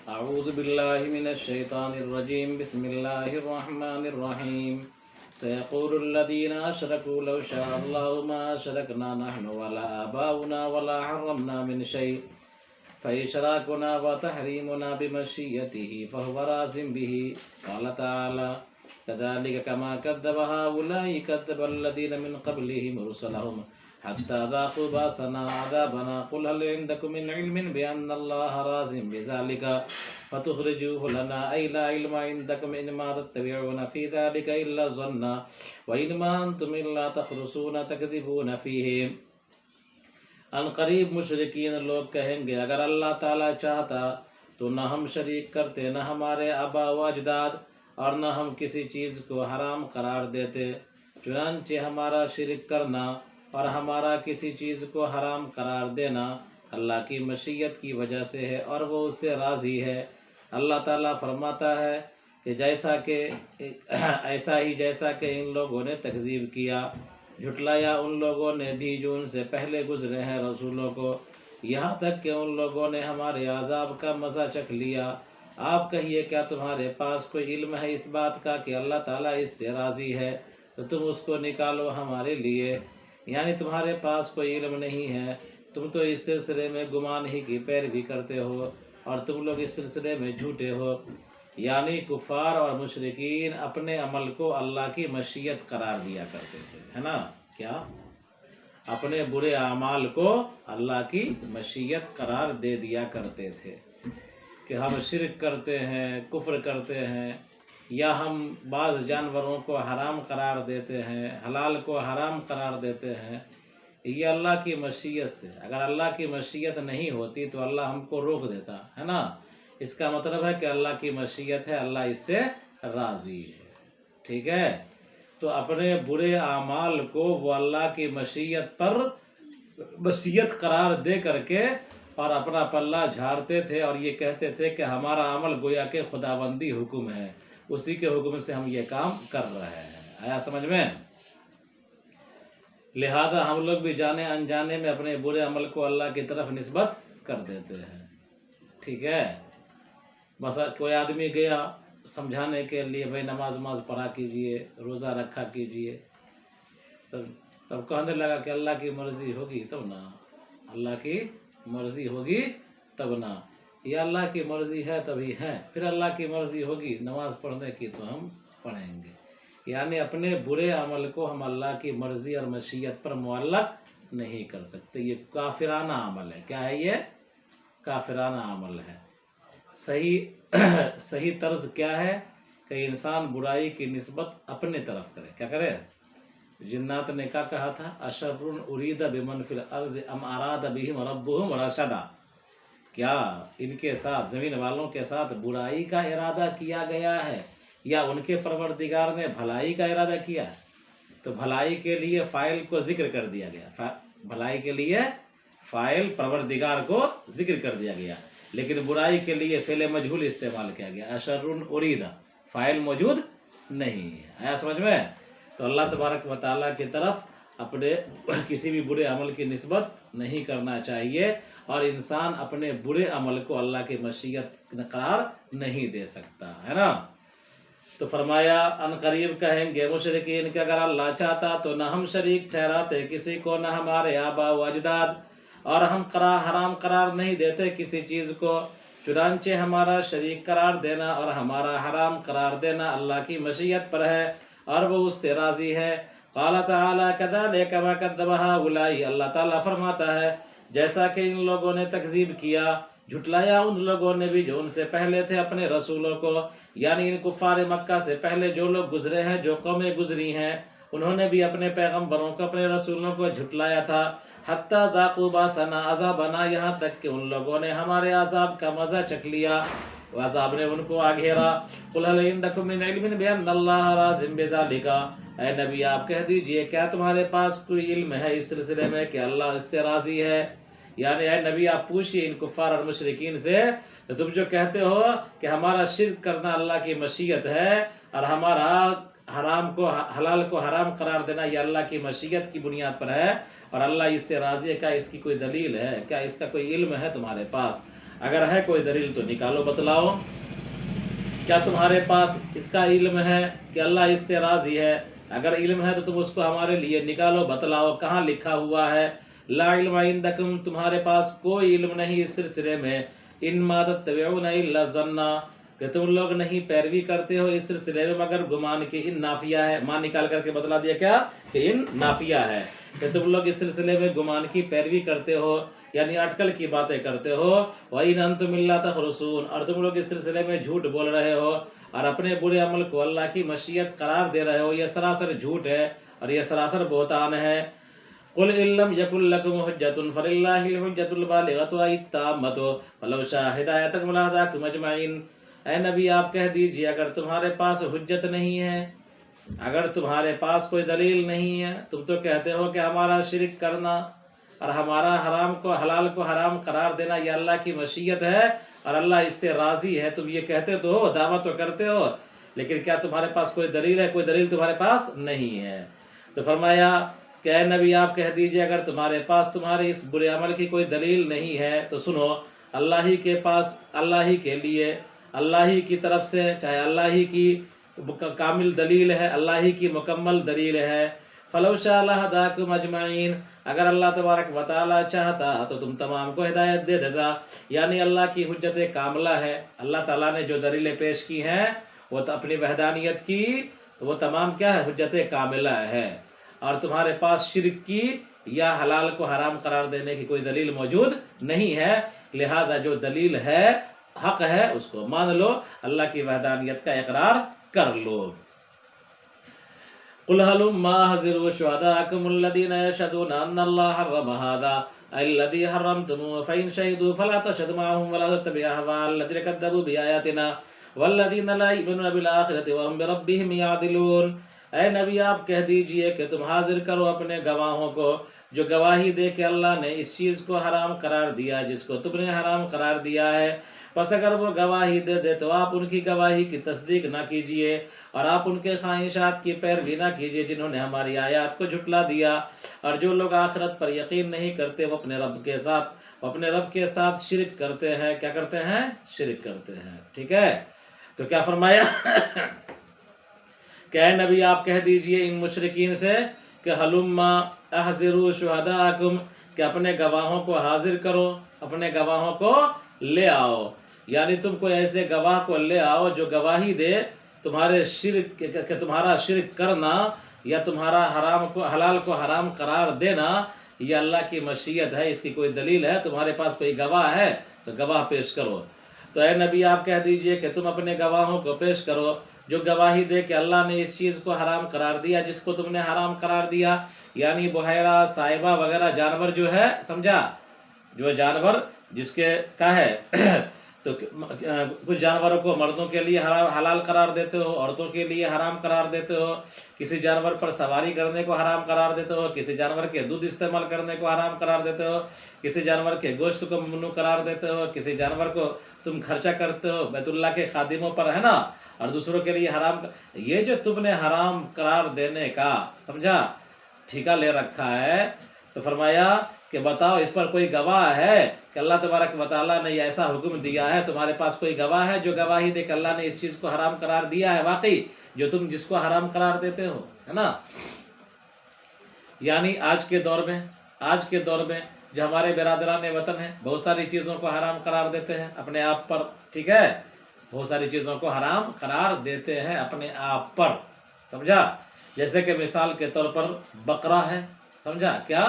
أعوذ بالله من الشيطان الرجيم بسم الله الرحمن الرحيم سيقول الذين أشركوا لو شاء الله ما أشركنا نحن ولا آباؤنا ولا حرمنا من شيء فإشراكنا وتحريمنا بمشيئته فهو راز به قال تعالى كذلك كما كذب هؤلاء كذب الذين من قبلهم رسلهم حتى ذاقوا باسنا عذابنا قل هل عندكم من علم بأن الله راز بذلك فتخرجوه لنا أي لا علم عندكم إنما تتبعون في ذلك إلا الظن وإنما أنتم إلا تخرصون تكذبون فيه۔ ان قریب مشرکین لوگ کہیں گے اگر اللہ تعالیٰ چاہتا تو نہ ہم شریک کرتے، نہ ہمارے آبا و اجداد، اور نہ ہم کسی چیز کو حرام قرار دیتے، چنانچہ ہمارا شرک کرنا اور ہمارا کسی چیز کو حرام قرار دینا اللہ کی مشیت کی وجہ سے ہے اور وہ اس سے راضی ہے۔ اللہ تعالیٰ فرماتا ہے کہ ایسا ہی جیسا کہ ان لوگوں نے تکذیب کیا، جھٹلایا ان لوگوں نے بھی جو ان سے پہلے گزرے ہیں رسولوں کو، یہاں تک کہ ان لوگوں نے ہمارے عذاب کا مزہ چکھ لیا۔ آپ کہیے کیا تمہارے پاس کوئی علم ہے اس بات کا کہ اللہ تعالیٰ اس سے راضی ہے؟ تو تم اس کو نکالو ہمارے لیے، یعنی تمہارے پاس کوئی علم نہیں ہے، تم تو اس سلسلے میں گمان ہی کی پیروی کرتے ہو اور تم لوگ اس سلسلے میں جھوٹے ہو۔ یعنی کفار اور مشرکین اپنے عمل کو اللہ کی مشیت قرار دیا کرتے تھے، ہے نا؟ کیا اپنے برے اعمال کو اللہ کی مشیت قرار دے دیا کرتے تھے کہ ہم شرک کرتے ہیں، کفر کرتے ہیں، یا ہم بعض جانوروں کو حرام قرار دیتے ہیں، حلال کو حرام قرار دیتے ہیں، یہ اللہ کی مشیت سے۔ اگر اللہ کی مشیت نہیں ہوتی تو اللہ ہم کو روک دیتا، ہے نا؟ اس کا مطلب ہے کہ اللہ کی مشیت ہے، اللہ اس سے راضی ہے، ٹھیک ہے؟ تو اپنے برے اعمال کو وہ اللہ کی مشیت قرار دے کر کے اور اپنا پلہ جھاڑتے تھے اور یہ کہتے تھے کہ ہمارا عمل گویا کہ خداوندی حکم ہے، اسی کے حکم سے ہم یہ کام کر رہے ہیں۔ آیا سمجھ میں؟ لہذا ہم لوگ بھی جانے انجانے میں اپنے برے عمل کو اللہ کی طرف نسبت کر دیتے ہیں، ٹھیک ہے؟ بس کوئی آدمی گیا سمجھانے کے لیے، بھائی نماز پڑھا کیجئے، روزہ رکھا کیجئے، تب کہنے لگا کہ اللہ کی مرضی ہوگی تب نا، اللہ کی مرضی ہوگی تب نا، یہ اللہ کی مرضی ہے تبھی ہے، پھر اللہ کی مرضی ہوگی نماز پڑھنے کی تو ہم پڑھیں گے۔ یعنی اپنے برے عمل کو ہم اللہ کی مرضی اور مشیت پر معلق نہیں کر سکتے، یہ کافرانہ عمل ہے۔ کیا ہے یہ؟ کافرانہ عمل ہے۔ صحیح طرز کیا ہے کہ انسان برائی کی نسبت اپنے طرف کرے۔ کیا کرے؟ جنات نے کیا کہا تھا؟ اشر ارید بمن فی الارض ام اراد بہم ربہم رشدا، کیا ان کے ساتھ، زمین والوں کے ساتھ برائی کا ارادہ کیا گیا ہے یا ان کے پروردگار نے بھلائی کا ارادہ کیا؟ تو بھلائی کے لیے فاعل کو ذکر کر دیا گیا، بھلائی کے لیے فاعل پروردگار کو ذکر کر دیا گیا، لیکن برائی کے لیے فعل مجہول استعمال کیا گیا، اشر ارید، فاعل موجود نہیں ہے۔ آیا سمجھ میں؟ تو اللہ تبارک و تعالیٰ کی طرف اپنے کسی بھی برے عمل کی نسبت نہیں کرنا چاہیے، اور انسان اپنے برے عمل کو اللہ کی مشیت قرار نہیں دے سکتا، ہے نا؟ تو فرمایا ان قریب کہیں گے مشرکین کہ اگر اللہ چاہتا تو نہ ہم شریک ٹھہراتے کسی کو، نہ ہمارے آبا و اجداد، اور ہم حرام قرار نہیں دیتے کسی چیز کو، چنانچہ ہمارا شریک قرار دینا اور ہمارا حرام قرار دینا اللہ کی مشیت پر ہے اور وہ اس سے راضی ہے۔ قال تعالیٰ کذالک ما کذب ہؤلاء، اللہ تعالیٰ فرماتا ہے جیسا کہ ان لوگوں نے تکذیب کیا، جھٹلایا ان لوگوں نے بھی جو ان سے پہلے تھے اپنے رسولوں کو، یعنی ان کفار مکہ سے پہلے جو لوگ گزرے ہیں، جو قومیں گزری ہیں، انہوں نے بھی اپنے پیغمبروں کو، اپنے رسولوں کو جھٹلایا تھا۔ حتی ذاقوا باسنا عذابنا، یہاں تک کہ ان لوگوں نے ہمارے عذاب کا مزہ چکھ لیا، عذاب نے ان کو آ گھیرا۔ قل هل عندکم من علم بأن اللہ راض بذلک، اے نبی آپ کہہ دیجئے کیا تمہارے پاس کوئی علم ہے اس سلسلے میں کہ اللہ اس سے راضی ہے؟ یعنی اے نبی آپ پوچھئے ان کفار اور مشرکین سے، تو تم جو کہتے ہو کہ ہمارا شرک کرنا اللہ کی مشیت ہے اور ہمارا حلال کو حرام قرار دینا یہ اللہ کی مشیت کی بنیاد پر ہے اور اللہ اس سے راضی ہے، کیا اس کی کوئی دلیل ہے؟ کیا اس کا کوئی علم ہے تمہارے پاس؟ اگر ہے کوئی دلیل تو نکالو بتلاؤ. کیا تمہارے پاس اس کا علم ہے کہ اللہ اس سے راضی ہے؟ اگر علم ہے تو تم اس کو ہمارے لیے نکالو بتلاؤ. کہاں لکھا ہوا ہے؟ لا علم عندکم، تمہارے پاس کوئی علم نہیں اس سلسلے میں. ان ما تتبعون الا الظن، کہ تم لوگ نہیں پیروی کرتے ہو اس سلسلے میں مگر گمان کی. ان نافیہ ہے، ماں نکال کر کے بتلا دیا کیا کہ ان نافیہ ہے، کہ تم لوگ اس سلسلے میں گمان کی پیروی کرتے ہو، یعنی اٹکل کی باتیں کرتے ہو. وَإِنْ أَنْتُمْ إِلَّا تَخْرُصُونَ، اور تم لوگ اس سلسلے میں جھوٹ بول رہے ہو اور اپنے برے عمل کو اللہ کی مشیت قرار دے رہے ہو. یہ سراسر جھوٹ ہے اور یہ سراسر بہتان ہے. قل ان لم يكن لكم حجة فلله الحجة البالغة التامة ولو شاء هدايتكم لهداكم اجمعين. اے نبی آپ کہہ دیجئے اگر تمہارے پاس حجت نہیں ہے، اگر تمہارے پاس کوئی دلیل نہیں ہے، تم تو کہتے ہو کہ ہمارا شرک کرنا اور ہمارا حرام کو حلال کو حرام قرار دینا یہ اللہ کی مشیت ہے اور اللہ اس سے راضی ہے. تم یہ کہتے تو ہو، دعویٰ تو کرتے ہو، لیکن کیا تمہارے پاس کوئی دلیل ہے؟ کوئی دلیل تمہارے پاس نہیں ہے. تو فرمایا کہ اے نبی آپ کہہ دیجئے اگر تمہارے پاس تمہارے اس برے عمل کی کوئی دلیل نہیں ہے تو سنو، اللہ ہی کے پاس، اللہ ہی کے لیے، اللہ ہی کی طرف سے، چاہے اللہ ہی کی کامل دلیل ہے، اللہ ہی کی مکمل دلیل ہے. فَلَوْ شَاءَ لَهَدَاكُمْ أَجْمَعِينَ، اگر اللہ تبارک و تعالیٰ چاہتا تو تم تمام کو ہدایت دے دیتا. یعنی اللہ کی حجت کاملہ ہے. اللہ تعالیٰ نے جو دلیلیں پیش کی ہیں وہ تو اپنی وحدانیت کی، وہ تمام کیا ہے؟ حجت کاملہ ہے. اور تمہارے پاس شرک کی یا حلال کو حرام قرار دینے کی کوئی دلیل موجود نہیں ہے، لہذا جو دلیل ہے حق ہے اس کو مان لو، اللہ کی وحدانیت کا اقرار کر لو. قل هلما احضروا شهداءكم الذين يشهدون ان الله حرم هذا الذي حرمتم فإن شهدوا فلا تشهد معهم ولا تتبع أهواء الذين كذبوا بآياتنا والذين لا يؤمنون بالآخرة وهم بربهم يعدلون. اے نبی آپ کہہ دیجئے کہ تم حاضر کرو اپنے گواہوں کو جو گواہی دے کہ اللہ نے اس چیز کو حرام قرار دیا جس کو تم نے حرام قرار دیا ہے. پس اگر وہ گواہی دے دے تو آپ ان کی گواہی کی تصدیق نہ کیجئے اور آپ ان کے خواہشات کی پیروی نہ کیجئے جنہوں نے ہماری آیات کو جھٹلا دیا. اور جو لوگ آخرت پر یقین نہیں کرتے وہ اپنے رب کے ساتھ شرک کرتے ہیں. کیا کرتے ہیں؟ شرک کرتے ہیں. ٹھیک ہے، تو کیا فرمایا کہ اے نبی آپ کہہ دیجئے ان مشرکین سے کہ ہلما احضروا شہداءکم، کہ اپنے گواہوں کو حاضر کرو، اپنے گواہوں کو لے آؤ. یعنی تم کوئی ایسے گواہ کو لے آؤ جو گواہی دے تمہارے شرک کہ تمہارا شرک کرنا یا تمہارا حلال کو حرام قرار دینا یہ اللہ کی مشیت ہے، اس کی کوئی دلیل ہے؟ تمہارے پاس کوئی گواہ ہے تو گواہ پیش کرو. تو اے نبی آپ کہہ دیجئے کہ تم اپنے گواہوں کو پیش کرو جو گواہی دے کہ اللہ نے اس چیز کو حرام قرار دیا جس کو تم نے حرام قرار دیا. یعنی بحیرہ، صائبہ وغیرہ جانور جو ہے، سمجھا، جو جانور جس کے کا ہے تو کچھ جانوروں کو مردوں کے لیے حلال قرار دیتے ہو، عورتوں کے لیے حرام قرار دیتے ہو. کسی جانور پر سواری کرنے کو حرام قرار دیتے ہو، کسی جانور کے دودھ استعمال کرنے کو حرام قرار دیتے ہو، کسی جانور کے گوشت کو ممنوع قرار دیتے ہو، کسی جانور کو تم خرچہ کرتے ہو بیت اللہ کے خادموں پر، ہے نا، اور دوسروں کے لیے حرام. یہ جو تم نے حرام قرار دینے کا، سمجھا، ٹھیکہ لے رکھا ہے، تو فرمایا کہ بتاؤ اس پر کوئی گواہ ہے کہ اللہ تبارک و تعالیٰ نے یہ ایسا حکم دیا ہے؟ تمہارے پاس کوئی گواہ ہے جو گواہی دے کہ اللہ نے اس چیز کو حرام قرار دیا ہے واقعی جو تم جس کو حرام قرار دیتے ہو، ہے نا. یعنی آج کے دور میں جو ہمارے برادران وطن ہیں بہت ساری چیزوں کو حرام قرار دیتے ہیں اپنے آپ پر. ٹھیک ہے، بہت ساری چیزوں کو حرام قرار دیتے ہیں اپنے آپ پر، سمجھا. جیسے کہ مثال کے طور پر بقرہ ہے، سمجھا، کیا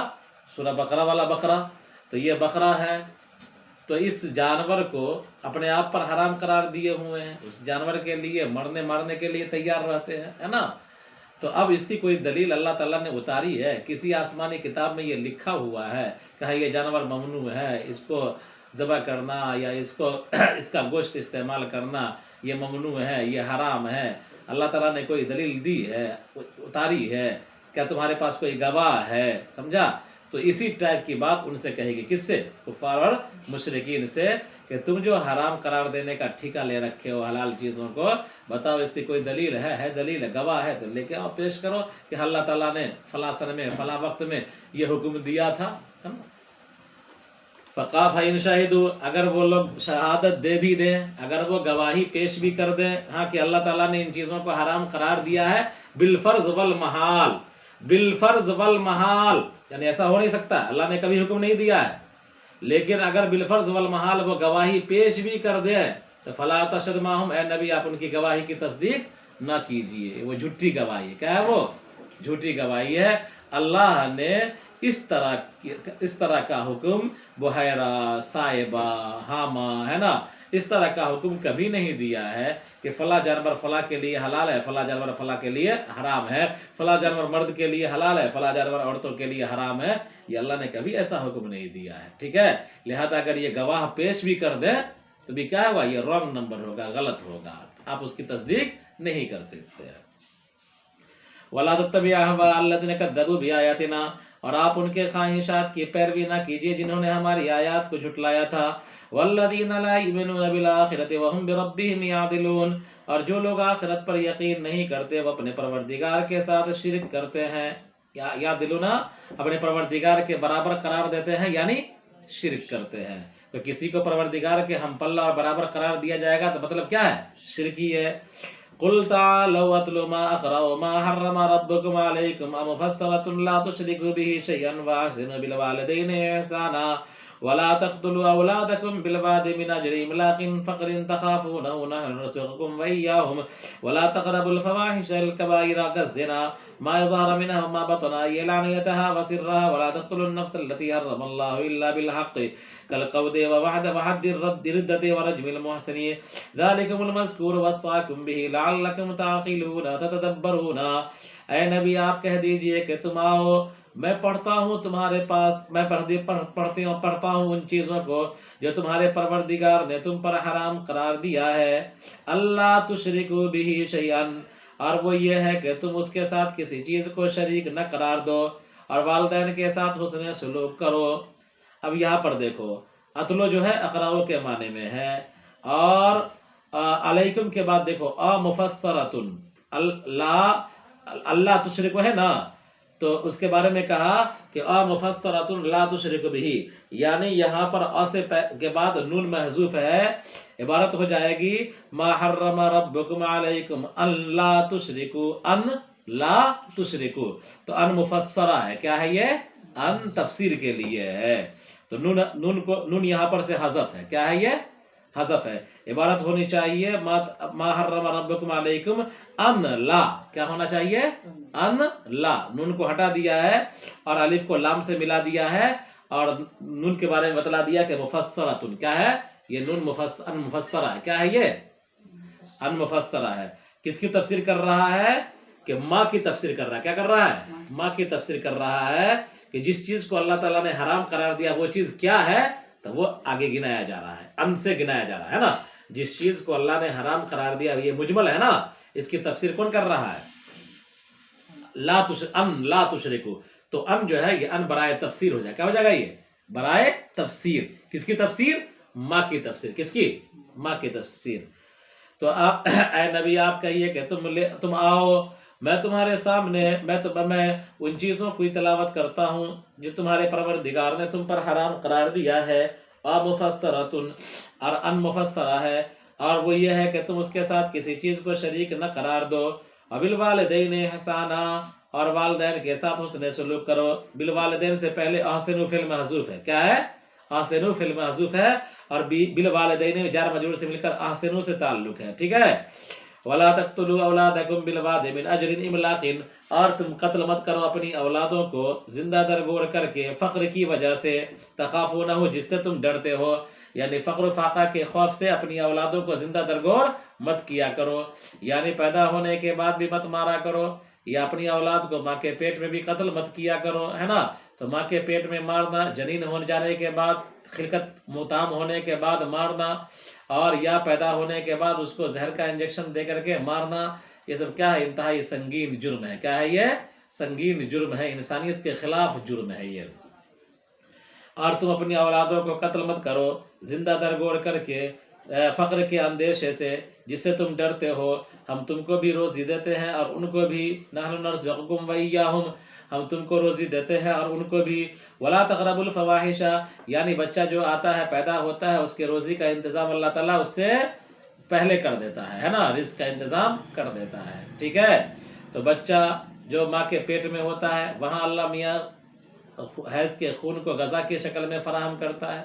سورہ بقرہ والا بقرہ، تو یہ بقرہ ہے تو اس جانور کو اپنے آپ پر حرام قرار دیے ہوئے ہیں، اس جانور کے لیے مارنے کے لیے تیار رہتے ہیں، ہے نا. تو اب اس کی کوئی دلیل اللہ تعالیٰ نے اتاری ہے؟ کسی آسمانی کتاب میں یہ لکھا ہوا ہے کہ یہ جانور ممنوع ہے، اس کو ذبح کرنا یا اس کا گوشت استعمال کرنا یہ ممنوع ہے، یہ حرام ہے؟ اللہ تعالیٰ نے کوئی دلیل دی ہے، اتاری ہے؟ کیا تمہارے پاس کوئی گواہ ہے؟ سمجھا. تو اسی ٹائپ کی بات ان سے کہے گی، کس سے؟ کفار اور مشرکین سے، کہ تم جو حرام قرار دینے کا ٹھیکہ لے رکھے ہو حلال چیزوں کو، بتاؤ اس کی کوئی دلیل ہے دلیل ہے، گواہ ہے تو لے کے آؤ، پیش کرو کہ اللہ تعالیٰ نے فلاں سن میں فلاں وقت میں یہ حکم دیا تھا. فقاف ان شاہدو، اگر وہ لوگ شہادت دے بھی دیں، اگر وہ گواہی پیش بھی کر دیں ہاں کہ اللہ تعالیٰ نے ان چیزوں کو حرام قرار دیا ہے بالفرض والمحال، بالفرض والمحال، یعنی ایسا ہو نہیں سکتا، اللہ نے کبھی حکم نہیں دیا ہے، لیکن اگر بالفرض والمحال وہ گواہی پیش بھی کر دے تو فلا تشہد معہم، اے نبی آپ ان کی گواہی کی تصدیق نہ کیجئے، وہ جھوٹی گواہی ہے، کیا ہے وہ جھوٹی گواہی ہے۔ اللہ نے اس طرح کا حکم بحیرہ، صائبہ، حامہ، ہے نا، اس طرح کا حکم کبھی نہیں دیا ہے کہ فلاں جانور فلاں کے لیے حلال ہے، فلاں جانور فلاں کے لیے حرام ہے، فلاں جانور مرد کے لیے حلال ہے، فلاں جانور عورتوں کے لیے حرام ہے، یہ اللہ نے کبھی ایسا حکم نہیں دیا ہے، ٹھیک ہے۔ لہذا اگر یہ گواہ پیش بھی کر دیں تو بھی کیا ہوا، یہ رانگ نمبر ہوگا، غلط ہوگا، آپ اس کی تصدیق نہیں کر سکتے۔ وَلَا تَتَّبِعْ أَهْوَاءَ الَّذِينَ كَذَّبُوا بِآيَاتِنَا، اور آپ ان کے خواہشات کی پیروی نہ کیجیے جنہوں نے ہماری آیات کو جھٹلایا تھا۔ وَالَّذِينَ لَا يُؤْمِنُونَ بِالْآخِرَةِ وَهُمْ بِرَبِّهِمْ يَعْدِلُونَ، اور جو لوگ آخرت پر یقین نہیں کرتے وہ اپنے پروردگار کے ساتھ شرک کرتے ہیں، یعدلون اپنے پروردگار کے برابر قرار دیتے ہیں، یعنی شرک کرتے ہیں۔ تو کسی کو پروردگار کے ہم پلہ اور برابر قرار دیا جائے گا تو مطلب کیا ہے، شرک ہی ہے۔ قل تعالوا اتل ما اقرأ ما حرم ربكم عليكم مفصلة لا تشركوا به شيئا واحسنوا بالوالدين احسانا ولا تقتلوا اولادكم بالواد من اجر املاق فقر تخافونه نحن نرزقكم واياهم ولا تقربوا الفواحش الكبائر كالزنا ما يظهر منها وما بطن علانيتها وسرها ولا تقتلوا النفس التي حرم الله الا بالحق كالقود وحد الردة ورجم المحسنين ذلكم المذكور وصاكم به لعلكم تعقلون تتدبرون۔ اے نبی آپ کہہ دیجئے کہ تم آؤ، میں پڑھتا ہوں تمہارے پاس، میں پڑھتا ہوں ان چیزوں کو جو تمہارے پروردگار نے تم پر حرام قرار دیا ہے، اللہ تشرکوا بہ شیئا، اور وہ یہ ہے کہ تم اس کے ساتھ کسی چیز کو شریک نہ قرار دو، اور والدین کے ساتھ حسن سلوک کرو۔ اب یہاں پر دیکھو، اتلو جو ہے اقراؤ کے معنی میں ہے، اور علیکم کے بعد دیکھو مفسرتن، اللہ تشرکو ہے نا، تو اس کے بارے میں کہا کہ مفسرتن لا تشرک بھی، یعنی یہاں پر سے کے بعد نون محذوف ہے، عبارت ہو جائے گی ما حرم ربکم علیکم ان لا تشرکو، ان لا تشرکو، تو ان مفسرہ ہے، کیا ہے یہ، ان تفسیر کے لیے ہے، تو نون یہاں پر سے حذف ہے، کیا ہے یہ، حذف ہے، عبارت ہونی چاہیے ما حرم ربکم علیکم ان لا، کیا ہونا چاہیے، ان لا، نون کو ہٹا دیا ہے اور الف کو لام سے ملا دیا ہے، اور نون کے بارے میں بتلا دیا کہ مفسرتن کیا ہے، یہ نون ان مفسرہ ہے، کیا ہے یہ، ان مفسرہ ہے، کس کی تفسیر کر رہا ہے، کہ ماں کی تفسیر کر رہا ہے، کیا کر رہا ہے، ماں کی تفسیر کر رہا ہے کہ جس چیز کو اللہ تعالیٰ نے حرام قرار دیا وہ چیز کیا ہے، تو وہ آگے گنایا جا رہا ہے، ان سے گنایا جا رہا ہے نا، جس چیز کو اللہ نے حرام قرار دیا یہ مجمل ہے نا، اس کی تفسیر کون کر رہا ہے، ان لا تشرکو، تو ان جو ہے یہ ان برائے تفسیر ہو جائے، کیا ہو جائے گا، یہ برائے تفسیر، کس کی تفسیر، ماں کی تفسیر، کس کی، ماں کی تفسیر۔ تو آپ اے نبی آپ کہیے کہ تم آؤ، میں تمہارے سامنے میں ان چیزوں کی تلاوت کرتا ہوں جو تمہارے پروردگار نے تم پر حرام قرار دیا ہے، مفسرتن، اور ان مفسرہ ہے، اور وہ یہ ہے کہ تم اس کے ساتھ کسی چیز کو شریک نہ قرار دو، وبالوالدین احسانا، اور والدین کے ساتھ حسن سلوک کرو، بالوالدین سے پہلے احسنوا فی المحذوف ہے، کیا ہے، احسنوا فی المحذوف ہے، اور بالوالدین جار مجرور سے مل کر احسنوا سے تعلق ہے، ٹھیک ہے۔ وَلَا تَقْتُلُوا أَوْلَادَكُمْ بِالْوَادِ مِنْ أَجْرٍ إِمْلَاقٍ، اور تم قتل مت کرو اپنی اولادوں کو زندہ درگور کر کے فقر کی وجہ سے، تخافونہ جس سے تم ڈرتے ہو، یعنی فقر و فاقہ کے خوف سے اپنی اولادوں کو زندہ درگور مت کیا کرو، یعنی پیدا ہونے کے بعد بھی مت مارا کرو، یا اپنی اولاد کو ماں کے پیٹ میں بھی قتل مت کیا کرو، ہے نا، تو ماں کے پیٹ میں مارنا، جنین ہو جانے کے بعد، خلقت متام ہونے کے بعد مارنا، اور یا پیدا ہونے کے بعد اس کو زہر کا انجیکشن دے کر کے مارنا، یہ سب کیا ہے، انتہائی سنگین جرم ہے، کیا ہے یہ، سنگین جرم ہے، انسانیت کے خلاف جرم ہے یہ۔ اور تم اپنی اولادوں کو قتل مت کرو زندہ درگور کر کے، فقر کے اندیشے سے جس سے تم ڈرتے ہو، ہم تم کو بھی روزی دیتے ہیں اور ان کو بھی، نحن نرزقکم وإیاہم، ہم تم کو روزی دیتے ہیں اور ان کو بھی. ولا تقربوا الفواحش، یعنی بچہ جو آتا ہے پیدا ہوتا ہے اس کے روزی کا انتظام اللہ تعالیٰ اس سے پہلے کر دیتا ہے نا، رزق کا انتظام کر دیتا ہے. ٹھیک ہے، تو بچہ جو ماں کے پیٹ میں ہوتا ہے وہاں اللہ میاں حیض کے خون کو غذا کی شکل میں فراہم کرتا ہے.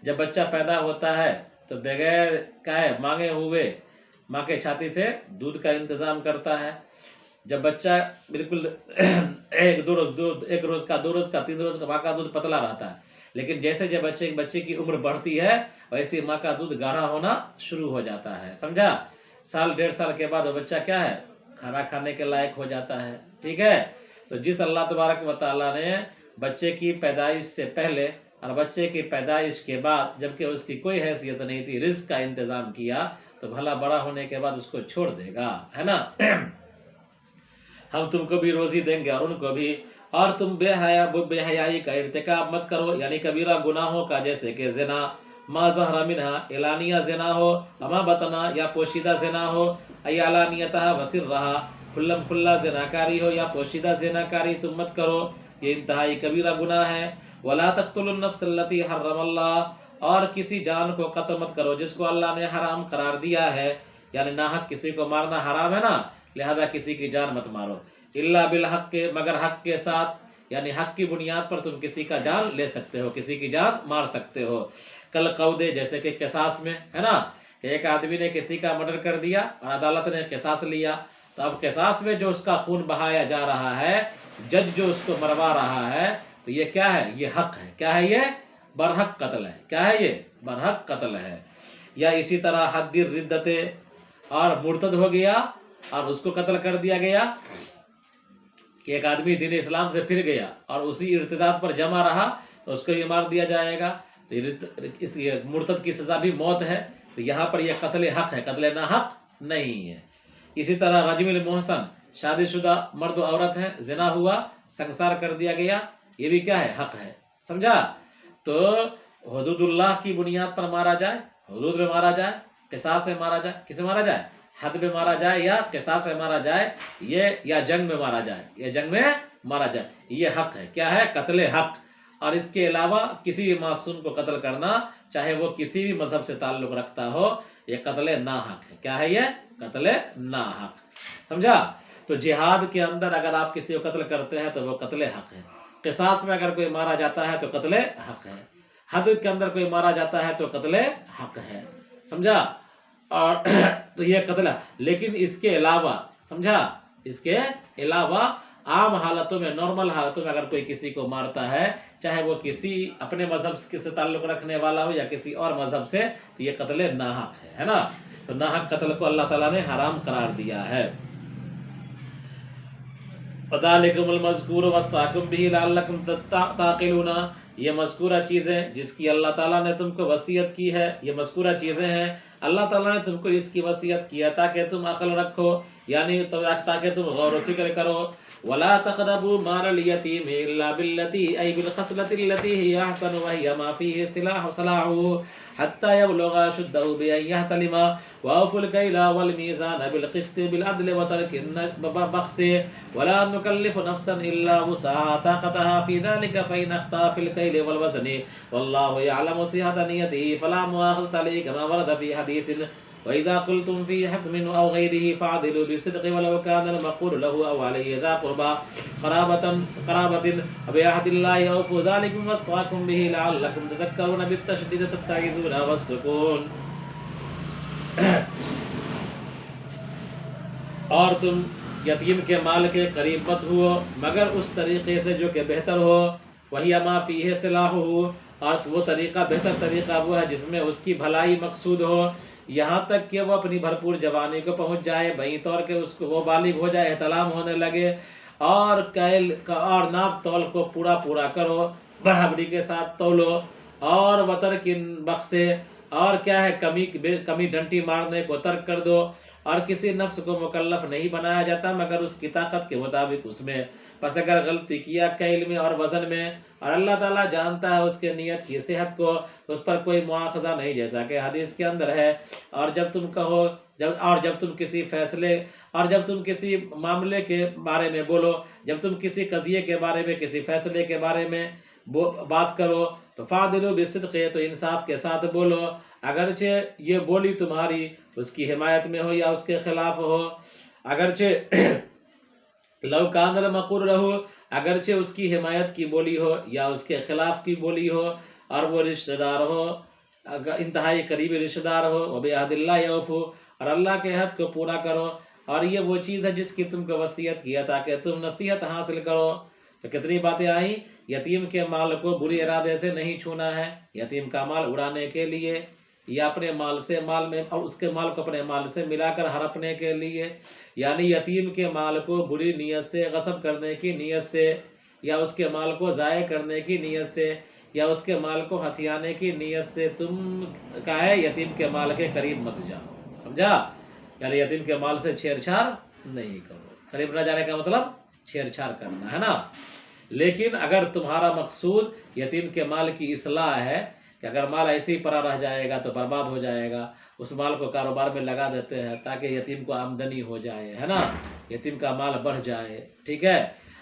جب بچہ پیدا ہوتا ہے تو بغیر مانگے ہوئے ماں کے چھاتی سے دودھ کا انتظام کرتا ہے. جب بچہ بالکل ایک روز کا 2 روز کا 3 روز کا ماں کا دودھ پتلا رہتا ہے، لیکن جیسے جب بچے کی عمر بڑھتی ہے ویسے ماں کا دودھ گاڑھا ہونا شروع ہو جاتا ہے. سمجھا؟ سال 1.5 سال کے بعد وہ بچہ کیا ہے، کھانا کھانے کے لائق ہو جاتا ہے. ٹھیک ہے، تو جس اللہ تبارک و تعالیٰ نے بچے کی پیدائش سے پہلے اور بچے کی پیدائش کے بعد جبکہ اس کی کوئی حیثیت نہیں تھی رزق کا انتظام کیا، تو بھلا بڑا ہونے کے بعد اس کو چھوڑ دے گا، ہے نا. ہم تم کو بھی روزی دیں گے اور ان کو بھی. اور تم بے حیائی کا ارتکاب مت کرو، یعنی کبیرہ گناہوں کا، جیسے کہ زنا، ما ظہر منہا، اعلانیہ زنا ہو، اما بطنا، یا پوشیدہ زنا ہو، ای علانیتہا وسرہا، کھلم کھلا زناکاری ہو یا پوشیدہ زناکاری تم مت کرو، یہ انتہائی کبیرہ گناہ ہے. ولا تقتلوا النفس التي حرم اللہ، اور کسی جان کو قتل مت کرو جس کو اللہ نے حرام قرار دیا ہے، یعنی ناحق کسی کو مارنا حرام ہے نا، لہذا کسی کی جان مت مارو. الا بالحق، مگر حق کے ساتھ، یعنی حق کی بنیاد پر تم کسی کا جان لے سکتے ہو، کسی کی جان مار سکتے ہو. کل قودے، جیسے کہ قصاص میں ہے نا، کہ ایک آدمی نے کسی کا مرڈر کر دیا اور عدالت نے قصاص لیا، تو اب قصاص میں جو اس کا خون بہایا جا رہا ہے، جج جو اس کو مروا رہا ہے، تو یہ کیا ہے، یہ حق ہے. کیا ہے؟ یہ برحق قتل ہے. کیا ہے؟ یہ برحق قتل ہے. یا اسی طرح حد الردت، اور مرتد ہو گیا اور اس کو قتل کر دیا گیا، کہ ایک آدمی دین اسلام سے پھر گیا اور اسی ارتداد پر جمع رہا تو اس کو بھی مار دیا جائے گا. تو اس مرتد کی سزا بھی موت ہے. تو یہاں پر یہ قتل حق ہے، قتل ناحق نہیں ہے. اسی طرح رجم المحسن، شادی شدہ مرد و عورت ہے، زنا ہوا، سنسار کر دیا گیا، یہ بھی کیا ہے، حق ہے. سمجھا؟ تو حدود اللہ کی بنیاد پر مارا جائے، حدود میں مارا جائے، قصاص میں مارا جائے، کسے مارا جائے، حد میں مارا جائے یا قصاص میں مارا جائے، یہ یا جنگ میں مارا جائے، یہ جنگ میں مارا جائے، یہ حق ہے. کیا ہے؟ قتل حق. اور اس کے علاوہ کسی بھی معصوم کو قتل کرنا، چاہے وہ کسی بھی مذہب سے تعلق رکھتا ہو، یہ قتل ناحق ہے. کیا ہے؟ یہ قتل ناحق. سمجھا؟ تو جہاد کے اندر اگر آپ کسی کو قتل کرتے ہیں تو وہ قتل حق ہے. قصاص میں اگر کوئی مارا جاتا ہے تو قتل حق ہے. حد کے اندر کوئی مارا جاتا ہے تو قتل حق ہے. سمجھا؟ اور تو یہ قتل ہے. لیکن اس کے علاوہ، سمجھا، اس کے علاوہ عام حالتوں میں، نارمل حالتوں میں اگر کوئی کسی کو مارتا ہے، چاہے وہ کسی اپنے مذہب سے تعلق رکھنے والا ہو یا کسی اور مذہب سے، تو یہ قتل ناحق ہے نا. تو ناحق قتل کو اللہ تعالیٰ نے حرام قرار دیا ہے. فَذَلِكُمُ الْمَذْكُورُ وَصَّاكُمْ بِهِ لَعَلَّكُمْ تَعْقِلُونَ، یہ مذکورہ چیزیں جس کی اللہ تعالیٰ نے تم کو وصیت کی ہے، یہ مذکورہ چیزیں ہیں، اللہ تعالیٰ نے تم کو اس کی وصیت کی ہے تاکہ تم عقل رکھو، یعنی تاکہ تم غور و فکر کرو. وَلَا تَقْرَبُوا مَالَ الْيَتِيمِ إِلَّا بِالَّتِي أَيْ بِالْخَصْلَةِ الَّتِي هِيَ أَحْسَنُ وَهِيَ مَا فِيهِ صَلَاحُهُ حَتَّى يَبْلُغَ أَشُدَّهُ بِأَن يَحْتَلِمَ وَأَوْفُوا الْكَيْلَ وَالْمِيزَانَ بِالْقِسْطِ بِالْعَدْلِ وَتَرْكِ البخس وَلَا نُكَلِّفُ نَفْسًا إِلَّا وُسْعَهَا طاقتها فِي ذَلِكَ فَإِنْ أَخْطَأَ فِي الْكَيْلِ وَالْوَزْنِ وَاللَّهُ يَعْلَمُ صِحَةَ نِيَّتِهِ فَلَا مُؤَاخَذَةَ عَلَيْهِ كَمَا وَرَدَ فِي حَدِيثٍ وَإِذَا قُلْتُمْ فِي حَكْمٍ أَوْ غَيْرِهِ فَاعْدِلُوا بِالصِّدْقِ وَلَوْ كَانَ الْمَقُولُ لَهُ أَوْ عَلَيْهِ ذَا قُرْبَىٰ قَرَابَةٍ وَبِعَهْدِ اللَّهِ أَوْفُوا ذَٰلِكُمْ وَصَّاكُمْ بِهِ لَعَلَّكُمْ تَذَكَّرُونَ بِالتَّشْدِيدِ تَتَّعِظُونَ وَالسُّكُونِ. اور تم یتیم کے مال کے قریب مت ہو مگر اس طریقے سے جو کہ بہتر ہو، وہی ما فیہ صلاح ہو، اور وہ طریقہ بہتر طریقہ وہ ہے جس میں اس کی بھلائی مقصود ہو، یہاں تک کہ وہ اپنی بھرپور جوانی کو پہنچ جائے، بہیں طور کہ اس کو وہ بالغ ہو جائے، احتلام ہونے لگے، اور کیل اور ناپ تول کو پورا کرو، برابری کے ساتھ تولو، اور وترک بخس، اور کیا ہے کمی ڈنٹی مارنے کو ترک کر دو، اور کسی نفس کو مکلف نہیں بنایا جاتا مگر اس کی طاقت کے مطابق اس میں. پس اگر غلطی کیا کیل میں اور وزن میں، اور اللہ تعالیٰ جانتا ہے اس کے نیت کی صحت کو، تو اس پر کوئی مواخذہ نہیں، جیسا کہ حدیث کے اندر ہے. اور جب تم کسی فیصلے اور جب تم کسی معاملے کے بارے میں بولو، جب تم کسی قضیے کے بارے میں، کسی فیصلے کے بارے میں بات کرو تو فاعدلوا بالصدق، تو انصاف کے ساتھ بولو، اگرچہ یہ بولی تمہاری اس کی حمایت میں ہو یا اس کے خلاف ہو. اگرچہ لو کان المقر رہو، اگرچہ اس کی حمایت کی بولی ہو یا اس کے خلاف کی بولی ہو، اور وہ رشتہ دار ہو، انتہائی قریبی رشتہ دار ہو. وبعہد اللہ اوفو، اور اللہ کے عہد کو پورا کرو. اور یہ وہ چیز ہے جس کی تم کو وصیت کیا تاکہ تم نصیحت حاصل کرو. تو کتنی باتیں آئیں. یتیم کے مال کو برے ارادے سے نہیں چھونا ہے، یتیم کا مال اڑانے کے لیے یا اپنے مال سے مال میں، اور اس کے مال کو اپنے مال سے ملا کر ہڑپنے کے لیے، یعنی یتیم کے مال کو بری نیت سے غصب کرنے کی نیت سے، یا اس کے مال کو ضائع کرنے کی نیت سے، یا اس کے مال کو ہتھیانے کی نیت سے تم کا ہے یتیم کے مال کے قریب مت جاؤ. سمجھا؟ یعنی یتیم کے مال سے چھیڑ چھاڑ نہیں کرو. قریب نہ جانے کا مطلب چھیڑ چھاڑ کرنا ہے نا. لیکن اگر تمہارا مقصود یتیم کے مال کی اصلاح ہے کہ اگر مال ایسے ہی پڑا رہ جائے گا تو برباد ہو جائے گا، اس مال کو کاروبار میں لگا دیتے ہیں تاکہ یتیم کو آمدنی ہو جائے، ہے نا، یتیم کا مال بڑھ جائے. ٹھیک ہے.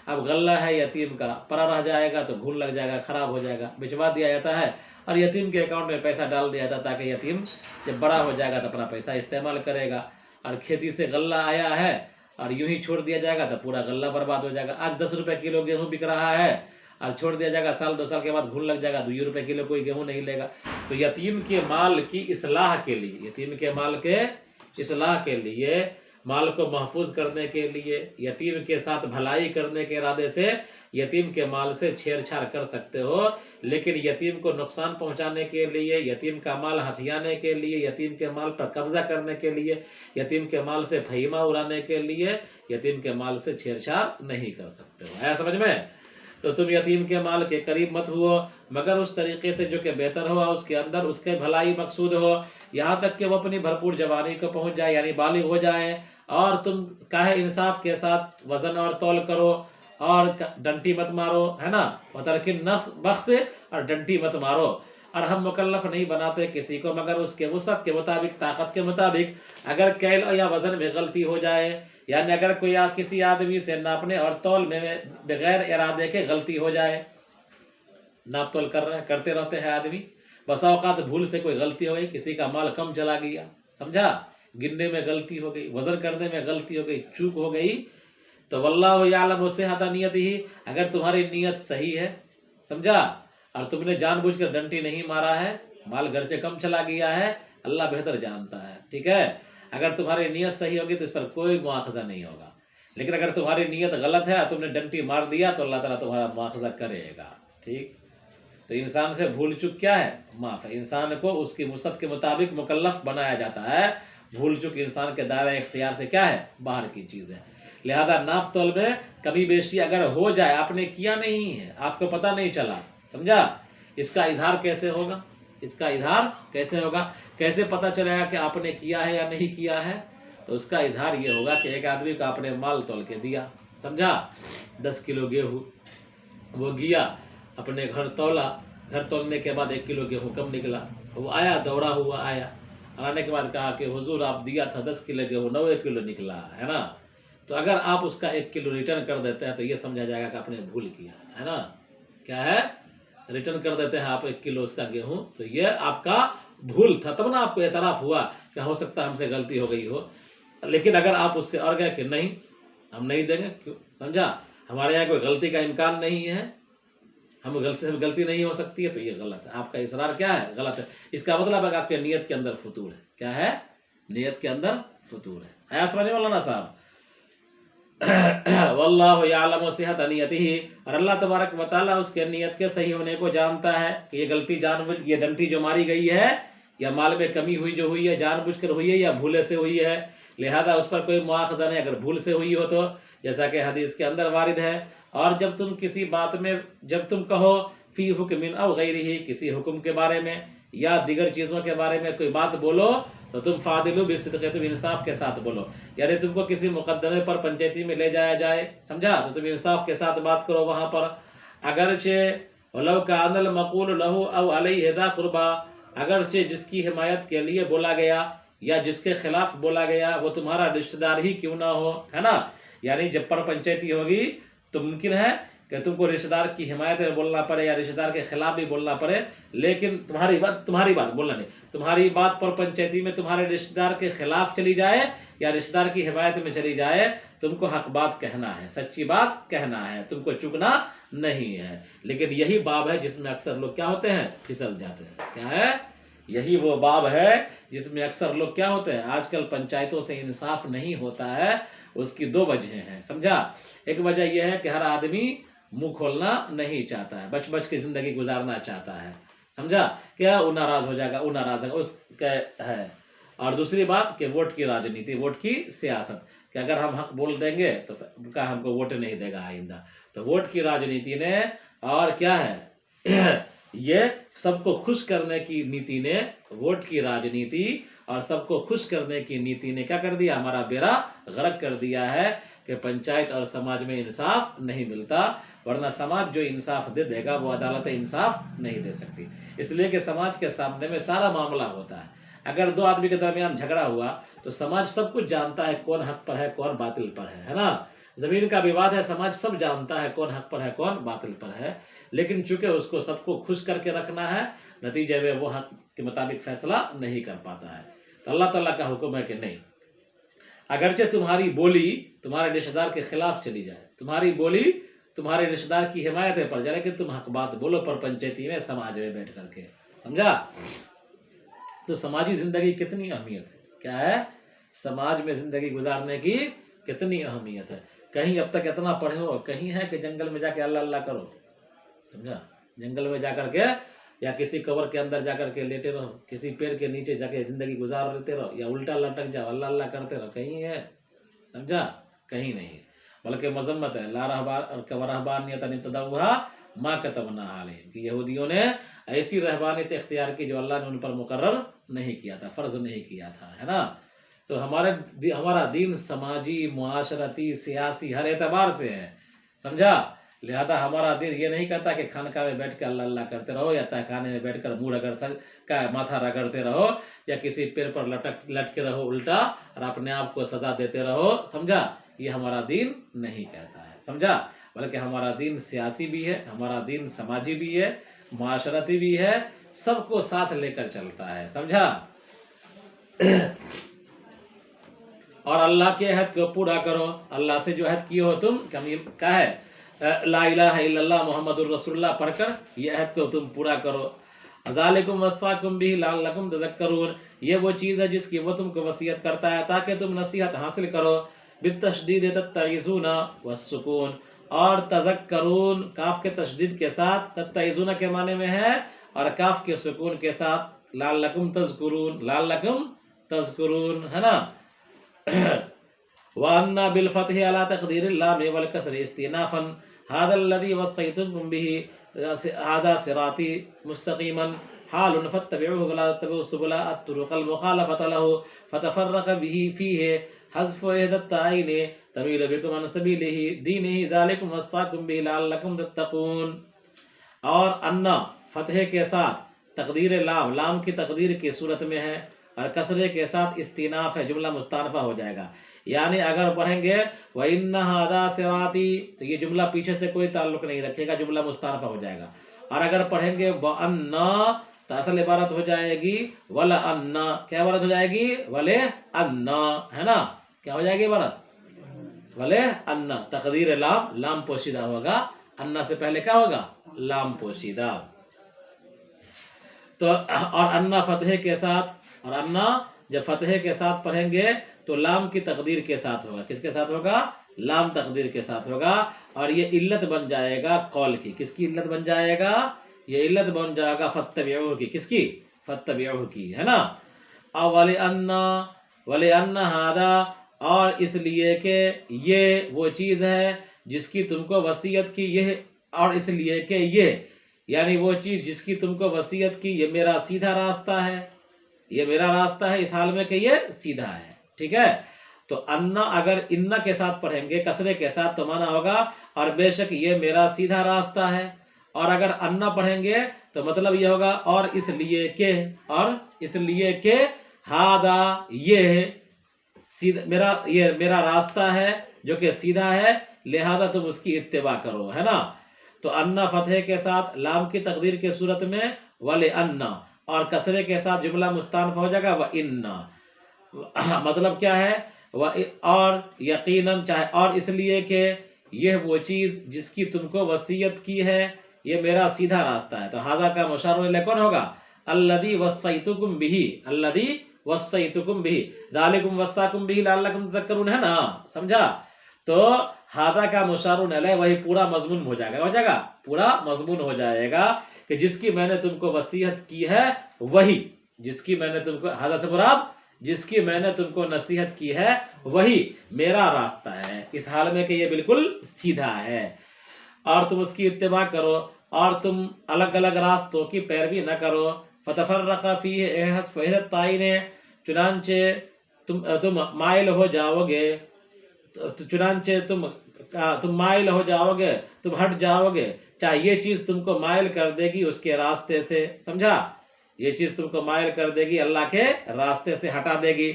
اب غلہ ہے یتیم کا، پڑا رہ جائے گا تو گھن لگ جائے گا، خراب ہو جائے گا، بھجوا دیا جاتا ہے اور یتیم کے اکاؤنٹ میں پیسہ ڈال دیا جاتا ہے تاکہ یتیم جب بڑا ہو جائے گا تو اپنا پیسہ استعمال کرے گا. اور کھیتی سے غلہ آیا ہے اور یوں ہی چھوڑ دیا جائے گا تو پورا غلہ برباد ہو جائے گا. آج 10 روپے کلو گیہوں بک رہا ہے اور چھوڑ دیا جائے گا، سال 2 سال کے بعد گھن لگ جائے گا، 2 روپے کلو کوئی گیہوں نہیں لے گا. تو یتیم کے مال کی اصلاح کے لیے، یتیم کے مال کے اصلاح کے لیے، مال کو محفوظ کرنے کے لیے، یتیم کے ساتھ بھلائی کرنے کے ارادے سے یتیم کے مال سے چھیڑ چھاڑ کر سکتے ہو. لیکن یتیم کو نقصان پہنچانے کے لیے، یتیم کا مال ہتھیانے کے لیے، یتیم کے مال پر قبضہ کرنے کے لیے، یتیم کے مال سے پھیما اڑانے کے لیے یتیم کے مال سے چھیڑ چھاڑ نہیں کر سکتے ہو. آیا سمجھ میں؟ تو تم یتیم کے مال کے قریب مت ہو مگر اس طریقے سے جو کہ بہتر ہو، اس کے اندر اس کے بھلائی مقصود ہو، یہاں تک کہ وہ اپنی بھرپور جوانی کو پہنچ جائے، یعنی بالغ ہو جائے. اور تم کاہے انصاف کے ساتھ وزن اور تول کرو، اور ڈنٹی مت مارو، ہے نا. وترکن نفس بخس، اور ڈنٹی مت مارو. اور ہم مکلف نہیں بناتے کسی کو مگر اس کے وسعت کے مطابق، طاقت کے مطابق. اگر کیل یا وزن میں غلطی ہو جائے، یعنی اگر کوئی کسی آدمی سے ناپنے اور تول میں بغیر ارادے کے غلطی ہو جائے، ناپ تول کرتے رہتے ہیں آدمی، بسا اوقات بھول سے کوئی غلطی ہو گئی، کسی کا مال کم چلا گیا، سمجھا، گننے میں غلطی ہو گئی، وزن کرنے میں غلطی ہو گئی، چوک ہو گئی، تو واللہ یعلم صحت نیتہ، اگر تمہاری نیت صحیح ہے، سمجھا، اور تم نے جان بوجھ کر ڈنٹی نہیں مارا ہے، مال گھر سے کم چلا گیا ہے، اللہ بہتر جانتا ہے. ٹھیک ہے. اگر تمہاری نیت صحیح ہوگی تو اس پر کوئی مواخذہ نہیں ہوگا. لیکن اگر تمہاری نیت غلط ہے اور تم نے ڈنٹی مار دیا تو اللہ تعالیٰ تمہارا مواخذہ کرے گا. ٹھیک. تو انسان سے بھول چک کیا ہے؟ معاف ہے. انسان کو اس کی وسعت کے مطابق مکلف بنایا جاتا ہے. بھول چک انسان کے دائرہ اختیار سے کیا ہے؟ باہر کی چیز ہے. لہذا ناپ تول میں کمی بیشی اگر ہو جائے، آپ نے کیا نہیں ہے، آپ کو پتہ نہیں چلا، سمجھا، اس کا اظہار کیسے ہوگا؟ اس کا اظہار کیسے ہوگا؟ کیسے پتہ چلے گا کہ آپ نے کیا ہے یا نہیں کیا ہے؟ تو اس کا اظہار یہ ہوگا کہ ایک آدمی کو آپ نے مال تول کے دیا، سمجھا، 10 کلو گیہوں، وہ گیا اپنے گھر تولا، گھر تولنے کے بعد 1 کلو گیہوں کم نکلا، وہ آیا، دورا ہوا آیا، آنے کے بعد کہا کہ حضور آپ دیا تھا 10 کلو گیہوں، 9 کلو نکلا ہے نا. تو اگر آپ اس کا 1 کلو ریٹرن کر دیتے ہیں تو یہ سمجھا جائے گا کہ آپ نے بھول کیا ہے نا. کیا ہے؟ ریٹرن کر دیتے ہیں آپ 1 کلو اس کا گیہوں، تو یہ آپ کا بھول تھا، تب نا آپ کو اعتراف ہوا کہ ہو سکتا ہے ہم سے غلطی ہو گئی ہو. لیکن اگر آپ اس سے اور گئے کہ نہیں ہم نہیں دیں گے، کیوں؟ سمجھا، ہمارے یہاں کوئی غلطی کا امکان نہیں ہے، ہم غلطی نہیں ہو سکتی ہے، تو یہ غلط ہے. آپ کا اصرار کیا ہے؟ غلط ہے. اس کا مطلب ہے کہ آپ کی نیت کے اندر فتور ہے. کیا ہے؟ نیت کے اندر فتور ہے. آیا سمجھ مولانا صاحب؟ واللہ یعلم صحت نیتہ، اور اللہ تبارک و تعالیٰ اس کے نیت کے صحیح ہونے کو جانتا ہے کہ یہ غلطی جان بوجھ، یہ ڈنٹی جو ماری گئی ہے یا مال میں کمی ہوئی جو ہوئی ہے جان بوجھ کر ہوئی ہے یا بھولے سے ہوئی ہے، لہذا اس پر کوئی مواخذہ نہیں اگر بھول سے ہوئی ہو تو، جیسا کہ حدیث کے اندر وارد ہے. اور جب تم کسی بات میں، جب تم کہو فی حکم او غیرہ، کسی حکم کے بارے میں یا دیگر چیزوں کے بارے میں کوئی بات بولو تو تم فاضلو بالصدق، تم انصاف کے ساتھ بولو. یعنی تم کو کسی مقدمے پر پنچایتی میں لے جایا جائے، سمجھا، تو تم انصاف کے ساتھ بات کرو وہاں پر. اگرچہ ولو کان المقول له او علیہ ذا قربا، اگرچہ جس کی حمایت کے لیے بولا گیا یا جس کے خلاف بولا گیا وہ تمہارا رشتہ دار ہی کیوں نہ ہو، ہے نا. یعنی جب پر پنچایتی ہوگی تو ممکن ہے کہ تم کو رشتہ دار کی حمایت میں بولنا پڑے یا رشتہ دار کے خلاف بھی بولنا پڑے، لیکن تمہاری بات بولنا نہیں، تمہاری بات پر پنچایتی میں تمہارے رشتہ دار کے خلاف چلی جائے یا رشتہ دار کی حمایت میں چلی جائے، تم کو حق بات کہنا ہے، سچی بات کہنا ہے، تم کو چکنا نہیں ہے. لیکن یہی باب ہے جس میں اکثر لوگ کیا ہوتے ہیں، پھسل جاتے ہیں. کیا ہے؟ یہی وہ باب ہے جس میں اکثر لوگ کیا ہوتے ہیں. آج کل پنچایتوں سے انصاف نہیں ہوتا ہے. اس کی دو وجہیں ہیں، سمجھا. ایک وجہ یہ ہے کہ ہر آدمی منہ کھولنا نہیں چاہتا ہے، بچ بچ کی زندگی گزارنا چاہتا ہے، سمجھا. کیا وہ ناراض ہو جائے گا، وہ ناراض ہے اس کا ہے. اور دوسری بات کہ ووٹ کی راجنیتی، ووٹ کی سیاست، کہ اگر ہم حق بول دیں گے تو کا ہم کو ووٹ نہیں دے گا آئندہ. تو ووٹ کی راجنیتی نے اور کیا ہے یہ سب کو خوش کرنے کی نیتی نے، ووٹ کی راجنیتی اور سب کو خوش کرنے کی نیتی نے کیا کر دیا، ہمارا بیڑا غرق کر دیا ہے کہ پنچایت اور سماج میں انصاف نہیں ملتا. ورنہ سماج جو انصاف دے گا وہ عدالت انصاف نہیں دے سکتی، اس لیے کہ سماج کے سامنے میں سارا معاملہ ہوتا ہے. اگر دو آدمی کے درمیان جھگڑا ہوا تو سماج سب کچھ جانتا ہے کون حق پر ہے کون باطل پر ہے نا. زمین کا وواد ہے، سماج سب جانتا ہے کون حق پر ہے کون باطل پر ہے، لیکن چونکہ اس کو سب کو خوش کر کے رکھنا ہے، نتیجے میں وہ حق کے مطابق فیصلہ نہیں کر پاتا ہے. تو اللہ تعالیٰ کا حکم ہے کہ نہیں، اگرچہ تمہاری بولی تمہارے رشتہ دار کے خلاف چلی جائے، تمہاری بولی تمہارے رشتہ دار کی حمایت میں پڑ جائے، لیکن تم حق بات بولو پر پنچایتی میں سماج میں بیٹھ کر کے، سمجھا. تو سماجی زندگی کتنی اہمیت ہے، کیا ہے، سماج میں زندگی گزارنے کی کتنی اہمیت ہے. کہیں اب تک اتنا پڑھے ہو، کہیں ہے کہ جنگل میں جا کے اللہ اللہ کرو، سمجھا. جنگل میں جا کر کے یا کسی کور کے اندر جا کر کے لیٹے رہو، کسی پیڑ کے نیچے جا کے زندگی گزار لیتے رہو، یا الٹا لٹک جاؤ اللہ اللہ کرتے رہو، کہیں ہے، سمجھا، کہیں نہیں. بلکہ مذمت ہے، لا رہبانیت ابتدعوها ما کتبنا علیہم، کہ یہودیوں نے ایسی رہبانیت اختیار کی جو اللہ نے ان پر مقرر نہیں کیا تھا، فرض نہیں کیا تھا، ہے نا. تو ہمارا دین سماجی، معاشرتی، سیاسی ہر اعتبار سے ہے، سمجھا. لہذا ہمارا دین یہ نہیں کہتا کہ خانقاہ میں بیٹھ کے اللہ اللہ کرتے رہو یا تہخانے میں بیٹھ کر منہ رگڑ ماتھا رگڑتے رہو یا کسی پیڑ پر لٹکے رہو الٹا اور اپنے آپ کو سزا دیتے رہو، سمجھا. یہ ہمارا دین نہیں کہتا ہے، سمجھا. بلکہ ہمارا دین سیاسی بھی ہے، ہمارا دین سماجی بھی ہے، معاشرتی بھی ہے، سب کو ساتھ لے کر چلتا ہے، سمجھا. اور اللہ کے عہد کو پورا کرو، اللہ سے جو عہد کیے ہو تم، کیا ہے، لا الہ الا اللہ محمد الرسول اللہ پڑھ کر یہ عہد کو تم پورا کرو. ذالکم وصاکم بہ لعلکم تذکرون، یہ وہ چیز ہے جس کی وہ تم کو وصیت کرتا ہے تاکہ تم نصیحت حاصل کرو. بالتشدید تتعظون والسکون، اور تذکرون کاف کے تشدید کے ساتھ، تتعظون کے معنی میں ہے، اور کاف کے سکون کے ساتھ لعلکم تذکرون، لعلکم تذکرون، ہے نا. وَأَنَّا بِالْفَتْحِ عَلَى تَقْدِيرِ اللَّامِ وَالْكَسْرِ اسْتِئْنَافًا هَذَا الَّذِي وَصَّيْتُكُم بِهِ هَذَا صِرَاطِي مُسْتَقِيمًا حَالٌ فَاتَّبِعُوهُ وَلَا تَتَّبِعُوا السُّبُلَ الطُّرُقَ الْمُخَالِفَةَ لَهُ فَتَفَرَّقَ بِهِ فِيهِ حَذْفُ إِحْدَى التَّائِينِ تَمِيلُ بِكُمْ عَنْ سَبِيلِ دِينِهِ ذَلِكُمْ وَصَّاكُم بِهِ لَعَلَّكُمْ تَتَّقُونَ. اور انا فتح کے ساتھ تقدیر لام، لام کی تقدیر کی صورت میں ہے، اور کسرے کے ساتھ استیناف ہے، جملہ مستانفہ ہو جائے گا. یعنی اگر پڑھیں گے وَإِنَّ هَذَا صِرَاطِي تو یہ جملہ پیچھے سے کوئی تعلق نہیں رکھے گا، جملہ مستانفہ ہو جائے گا. اور اگر پڑھیں گے وَأَنَّا تو اصل عبارت ہو جائے گی وَلَأَنَّا، کیا عبارت ہو جائے گی، وَلَأَنَّا، ہے نا. کیا ہو جائے گی عبارت، وَلَأَنَّا، تقدیر لام، لام پوشیدہ ہوگا، انا سے پہلے کیا ہوگا، لام پوشیدہ. تو اور انا فتح کے ساتھ، اور انا جب فتح کے ساتھ پڑھیں گے تو لام کی تقدیر کے ساتھ ہوگا. کس کے ساتھ ہوگا، لام تقدیر کے ساتھ ہوگا. اور یہ علت بن جائے گا قول کی. کس کی علت بن جائے گا، یہ علت بن جائے گا فَاتَّبِعُوهُ کی. کس کی، فَاتَّبِعُوهُ کی، ہے نا. وَلِأَنَّ هَذَا، اور اس لیے کہ یہ وہ چیز ہے جس کی تم کو وصیت کی، یہ، اور اس لیے کہ یعنی وہ چیز جس کی تم کو وصیت کی، یہ میرا سیدھا راستہ ہے، یہ میرا راستہ ہے اس حال میں کہ یہ سیدھا ہے، ٹھیک ہے؟ تو انا اگر انا کے ساتھ پڑھیں گے کسرے کے ساتھ تو مانا ہوگا اور بے شک یہ میرا سیدھا راستہ ہے، اور اگر انا پڑھیں گے تو مطلب یہ ہوگا اور اس لیے کہ، اور اس لیے کہ ہادا یہ میرا راستہ ہے جو کہ سیدھا ہے، لہذا تم اس کی اتباع کرو، ہے نا؟ تو انا فتح کے ساتھ لام کی تقدیر کے صورت میں وَلِأَنَّ، اور کسرے کے ساتھ جملہ مستانف ہو جائے گا وَإِنَّ، مطلب کیا ہے؟ اور یقیناً چاہے، اور اس لیے کہ یہ وہ چیز جس کی تم کو وصیت کی ہے یہ میرا سیدھا راستہ ہے۔ تو ھذا کا مشار الیہ کون ہوگا؟ الذی وصیتکم بہ، الذی وصیتکم بہ، ذالکم وصاکم بہ لعلکم تذکرون، ہے نا؟ سمجھا؟ تو ھذا کا مشار الیہ وہی پورا مضمون ہو جائے گا، پورا مضمون ہو جائے گا کہ جس کی میں نے تم کو وصیت کی ہے وہی، جس کی میں نے تم کو، ھذا سے مراد جس کی میں نے تم کو نصیحت کی ہے وہی میرا راستہ ہے، اس حال میں کہ یہ بالکل سیدھا ہے، اور تم اس کی اتباع کرو، اور تم الگ الگ راستوں کی پیروی نہ کرو۔ فتفرق فیہ حذف تعین، چنانچہ تم مائل ہو جاؤ گے، چنانچہ تم مائل ہو جاؤ گے، تم ہٹ جاؤ گے، چاہے یہ چیز تم کو مائل کر دے گی اس کے راستے سے، سمجھا؟ یہ چیز تم کو مائل کر دے گی، اللہ کے راستے سے ہٹا دے گی۔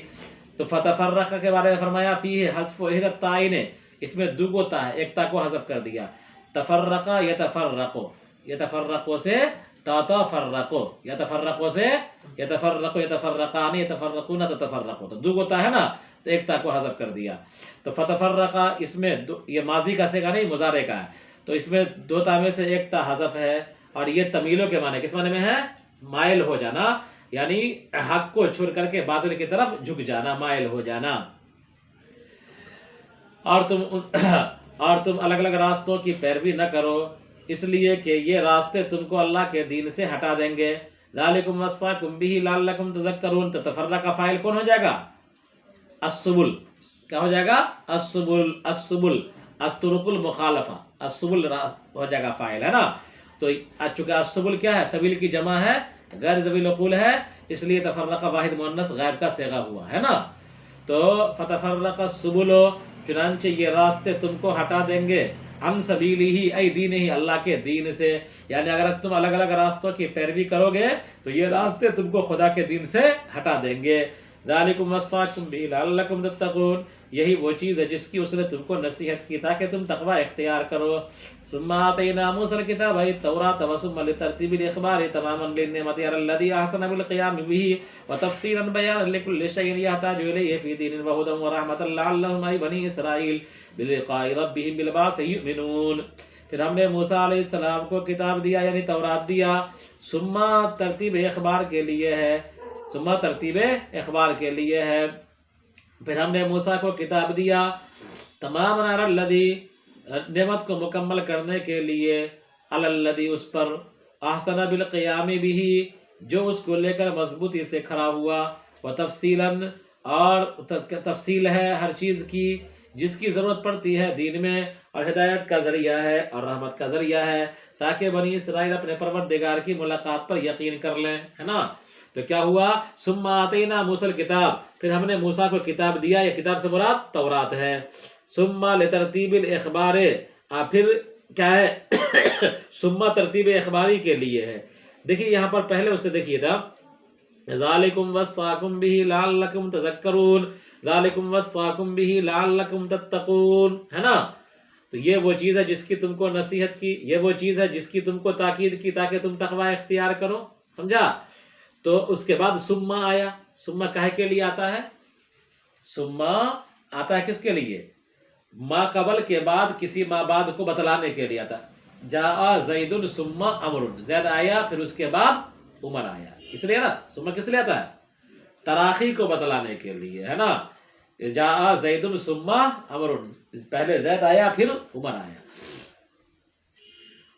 تو فتفرق کے بارے میں فرمایا فیہ حذف احد التعین، اس میں دو تا ہے، ایک تا کو حذف کر دیا، تفرق یتفرقو، یتفرقو سے تتفرقو، یتفرقو سے یتفرقو، یتفرقان یتفرقون تتفرقو، تو دو تا ہے نا، تو ایک تا کو حذف کر دیا۔ تو فتفرق اس میں یہ ماضی کا صیغہ نہیں مضارع کا ہے، تو اس میں دو تا میں سے ایک تا حذف ہے، اور یہ تمیلوں کے معنی کس معنی میں ہے؟ مائل ہو جانا، یعنی حق کو چھوڑ کر کے باطل کی طرف جھک جانا، مائل ہو جانا۔ اور تم الگ الگ راستوں کی پیروی نہ کرو، اس لیے کہ یہ راستے تم کو اللہ کے دین سے ہٹا دیں گے۔ ذالکم وصاکم بہ لعلکم تذکرون، تو تفرقہ فاعل کون ہو جائے گا؟ السبل، کیا ہو جائے گا؟ السبل، السبل، الطرق المخالفہ، السبل ہو جائے گا فاعل، ہے نا؟ تو چونکہ السبل کیا ہے؟ سبیل کی جمع ہے، غیر ذوی العقول ہے، اس لیے تفرقہ واحد مؤنث غائب کا صیغہ ہوا ہے نا۔ تو فتفرق السبل، چنانچہ یہ راستے تم کو ہٹا دیں گے، عن سبیلہ ای دینہ، اللہ کے دین سے، یعنی اگر تم الگ الگ راستوں کی پیروی کرو گے تو یہ راستے تم کو خدا کے دین سے ہٹا دیں گے۔ ذالکم وصاکم بہ لعلکم تتقون، یہی وہ چیز ہے جس کی اس نے تم کو نصیحت کی تاکہ تم تقوی اختیار کرو۔ ثم آتینا موسیٰ الکتاب والتوراۃ وثم لترتیب الاخبار تماما للنعمۃ علی الذی احسن بالقیام بہ وتفصیلا بیانا لکل شیء یحتاج الیہ فی دین وہدی ورحمۃ لعلہم ای بنی اسرائیل بلقاء ربہم بالبعث یؤمنون۔ پھر ہم نے موسیٰ علیہ السلام کو کتاب دیا، یعنی تورات دیا، ثم ترتیب اخبار کے لیے ہے، ثم ترتیب اخبار کے لیے ہے۔ پھر ہم نے موسیٰ کو کتاب دیا تمام علی الذی، نعمت کو مکمل کرنے کے لیے، علی الذی اس پر، احسن بالقیام بہ جو اس کو لے کر مضبوطی سے کھڑا ہوا، وتفصیلا اور تفصیل ہے ہر چیز کی جس کی ضرورت پڑتی ہے دین میں، اور ہدایت کا ذریعہ ہے اور رحمت کا ذریعہ ہے، تاکہ بنی اسرائیل اپنے پروردگار کی ملاقات پر یقین کر لیں، ہے نا؟ تو کیا ہوا؟ ثم آتینا موسیٰ الکتاب، پھر ہم نے موسیٰ کو کتاب دیا، یہ کتاب سے مراد تورات ہے۔ ثم لترتیب الاخبار، پھر کیا ہے؟ ثم ترتیب اخباری کے لیے ہے۔ دیکھیے یہاں پر پہلے اسے دیکھیے تھا، ذالکم وصاکم بہ لعلکم تذکرون، ذالکم وصاکم بہ لعلکم تتقون، ہے نا؟ تو یہ وہ چیز ہے جس کی تم کو نصیحت کی، یہ وہ چیز ہے جس کی تم کو تاکید کی تاکہ تم تقوی اختیار کرو، سمجھا؟ تو اس کے بعد ثم آیا، ثم کہے کے لیے آتا ہے، ثم آتا ہے کس کے لیے؟ ما قبل کے بعد کسی ما بعد کو بتلانے کے لیے آتا ہے۔ جاء زید ثم عمر، زید آیا پھر اس کے بعد عمر آیا، اس لیے نا ثم کس لیے آتا ہے؟ تراخی کو بتلانے کے لیے، ہے نا؟ جاء زید ثم عمر، پہلے زید آیا پھر عمر آیا۔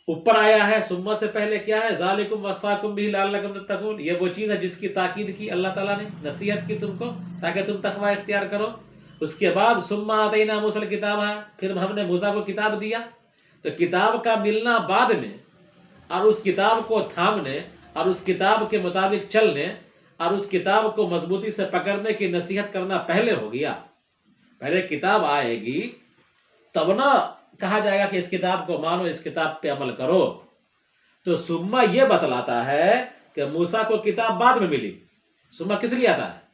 اوپر آیا ہے ثم سے پہلے کیا ہے؟ ذالکم وصاکم بہ لعلکم تتقون، یہ وہ چیز ہے جس کی تاکید کی اللہ تعالیٰ نے، نصیحت کی تم کو تاکہ تم تقوی اختیار کرو۔ اس کے بعد ثم آتینا موسیٰ الکتاب ہے، پھر ہم نے موسیٰ کو کتاب دیا۔ تو کتاب کا ملنا بعد میں اور اس کتاب کو تھامنے اور اس کتاب کے مطابق چلنے اور اس کتاب کو مضبوطی سے پکڑنے کی نصیحت کرنا پہلے ہو گیا. پہلے کتاب آئے گی تب نہ کہا جائے گا کہ اس کتاب کو مانو، اس کتاب پہ عمل کرو. تو سما یہ بتلاتا ہے کہ موسیٰ کو کتاب بعد میں ملی. سما کس لیے آتا ہے؟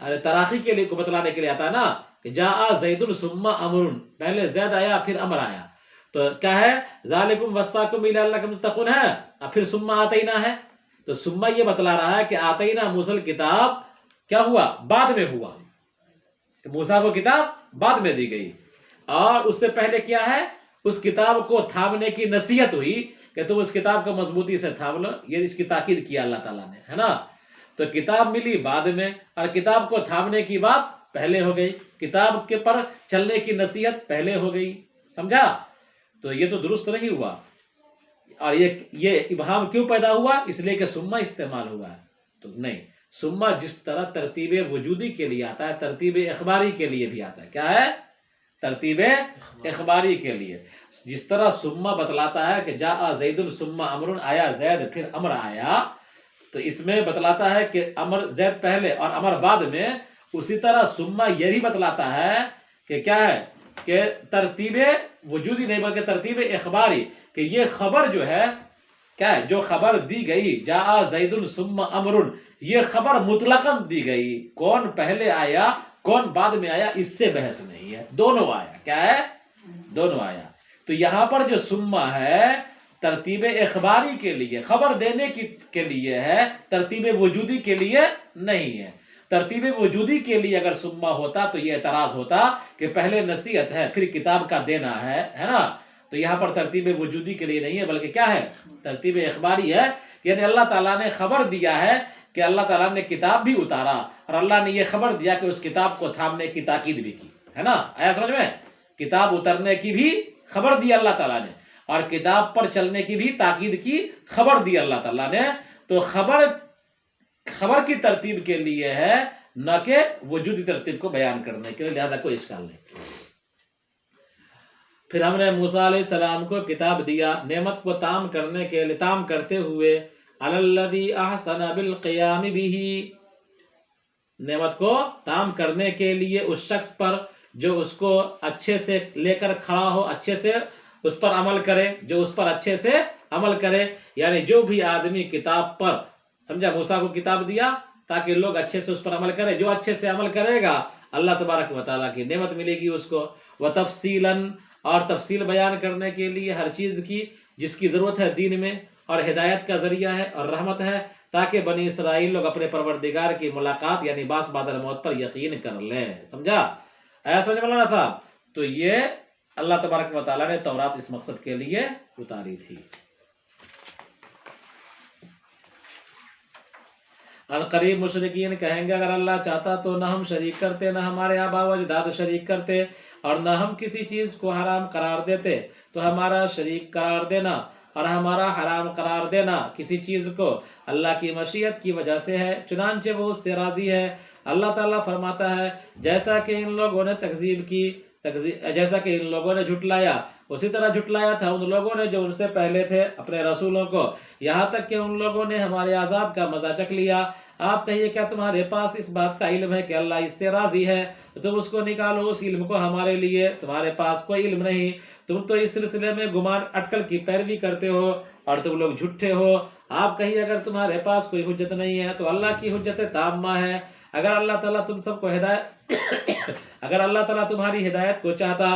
ارے تراخی کے لیے کو بتلانے کے لیے آتا ہے نا کہ جاء زید ثم امر، پہلے زید آیا پھر امر آیا. تو کیا ہے؟ ذالکم وصاکم بہ لعلکم تتقون ہے، اور پھر ثم آتینا ہے. تو ثم یہ بتلا رہا ہے کہ آتینا موسیٰ کتاب کیا ہوا؟ بعد میں ہوا. موسیٰ کو کتاب بعد میں دی گئی، اور اس سے پہلے کیا ہے؟ اس کتاب کو تھامنے کی نصیحت ہوئی کہ تم اس کتاب کو مضبوطی سے تھام لو. یہ اس کی تاکید کیا اللہ تعالیٰ نے، ہے نا. تو کتاب ملی بعد میں، اور کتاب کو تھامنے کی بات پہلے ہو گئی، کتاب کے پر چلنے کی نصیحت پہلے ہو گئی. سمجھا؟ تو یہ تو درست نہیں ہوا. اور یہ ابہام کیوں پیدا ہوا؟ اس لیے کہ سما استعمال ہوا ہے. تو نہیں، سما جس طرح ترتیب وجودی کے لیے آتا ہے ترتیب اخباری کے لیے بھی آتا ہے. کیا ہے؟ ترتیب اخباری کے لیے. جس طرح سما بتلاتا ہے کہ جاء زید ثم امر، آیا زید پھر امر آیا، تو اس میں بتلاتا ہے کہ امر زید پہلے اور امر بعد میں. اسی طرح سما یہ بھی بتلاتا ہے کہ کیا ہے؟ کہ ترتیب وجودی نہیں بلکہ ترتیب اخباری، کہ یہ خبر جو ہے کیا ہے؟ جو خبر دی گئی جاء زید ثم امر، یہ خبر مطلقاً دی گئی. کون پہلے آیا کون بعد میں آیا اس سے بحث نہیں ہے، دونوں آیا. کیا ہے؟ دونوں آیا. تو یہاں پر جو سما ہے ترتیب اخباری کے لیے، خبر دینے کے لیے ہے، ترتیب وجودی کے لیے نہیں ہے. ترتیب وجودی کے لیے اگر سما ہوتا تو یہ اعتراض ہوتا کہ پہلے نصیحت ہے پھر کتاب کا دینا ہے نا. تو یہاں پر ترتیب وجودی کے لیے نہیں ہے بلکہ کیا ہے؟ ترتیب اخباری ہے. یعنی اللہ تعالیٰ نے خبر دیا ہے کہ اللہ تعالیٰ نے کتاب بھی اتارا، اور اللہ نے یہ خبر دیا کہ اس کتاب کو تھامنے کی تاکید بھی کی، ہے نا. آیا سمجھ میں؟ کتاب اترنے کی بھی خبر دی اللہ تعالیٰ نے، اور کتاب پر چلنے کی بھی تاکید کی خبر دی اللہ تعالیٰ نے. تو خبر کی ترتیب کے لیے ہے، نہ کہ وجودی ترتیب کو بیان کرنے کے لیے. لہذا کوئی اشکال نہیں. پھر ہم نے موسیٰ علیہ السلام کو کتاب دیا نعمت کو تام کرتے ہوئے، علی الذی احسن بالقیام بہ، نعمت کو تام کرنے کے لیے اس شخص پر جو اس کو اچھے سے لے کر کھڑا ہو، اچھے سے اس پر عمل کرے، جو اس پر اچھے سے عمل کرے. یعنی جو بھی آدمی کتاب پر، سمجھا، موسیٰ کو کتاب دیا تاکہ لوگ اچھے سے اس پر عمل کرے. جو اچھے سے عمل کرے گا اللہ تبارک و تعالیٰ کی نعمت ملے گی اس کو. وتفصیلاً، اور تفصیل بیان کرنے کے لیے ہر چیز کی جس کی ضرورت ہے دین میں، اور ہدایت کا ذریعہ ہے اور رحمت ہے، تاکہ بنی اسرائیل لوگ اپنے پروردگار کی ملاقات یعنی باس بعد الموت پر یقین کر لیں. سمجھا؟ ایسا سمجھ مولانا صاحب؟ تو یہ اللہ تبارک و تعالیٰ نے تورات اس مقصد کے لیے اتاری تھی. عنقریب مشرکین کہیں گے اگر اللہ چاہتا تو نہ ہم شریک کرتے، نہ ہمارے آبا و اجداد شریک کرتے، اور نہ ہم کسی چیز کو حرام قرار دیتے. تو ہمارا شریک قرار دینا اور ہمارا حرام قرار دینا کسی چیز کو اللہ کی مشیت کی وجہ سے ہے، چنانچہ وہ اس سے راضی ہے. اللہ تعالیٰ فرماتا ہے جیسا کہ ان لوگوں نے تکذیب کی، جیسا کہ ان لوگوں نے جھٹلایا، اسی طرح جھٹلایا تھا ان لوگوں نے جو ان سے پہلے تھے اپنے رسولوں کو، یہاں تک کہ ان لوگوں نے ہمارے عذاب کا مزہ چکھ لیا. آپ کہیے کیا تمہارے پاس اس بات کا علم ہے کہ اللہ اس سے راضی ہے؟ تم اس کو نکالو، اس علم کو ہمارے لیے. تمہارے پاس کوئی علم نہیں، تم تو اس سلسلے میں گمان اٹکل کی پیروی کرتے ہو اور تم لوگ جھوٹے ہو. آپ کہیے اگر تمہارے پاس کوئی حجت نہیں ہے تو اللہ کی حجت تامہ ہے. اگر اللہ تعالیٰ تم سب کو اگر اللہ تعالیٰ تمہاری ہدایت کو چاہتا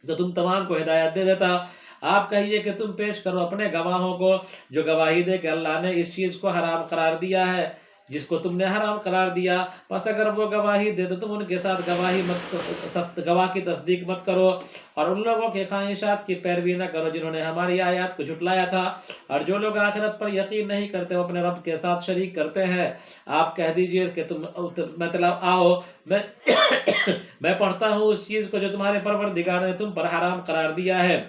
تو تم تمام کو ہدایت دے دیتا. آپ کہیے کہ تم پیش کرو اپنے گواہوں کو جو گواہی دے کہ اللہ نے اس چیز کو حرام قرار دیا ہے جس کو تم نے حرام قرار دیا. پس اگر وہ گواہی دے تو تم ان کے ساتھ گواہ کی تصدیق مت کرو اور ان لوگوں کے خواہشات کی پیروی نہ کرو جنہوں نے ہماری آیات کو جھٹلایا تھا. اور جو لوگ آخرت پر یقین نہیں کرتے وہ اپنے رب کے ساتھ شریک کرتے ہیں. آپ کہہ دیجئے کہ تم مطلب آؤ میں پڑھتا ہوں اس چیز کو جو تمہارے پروردگار نے تم پر حرام قرار دیا ہے،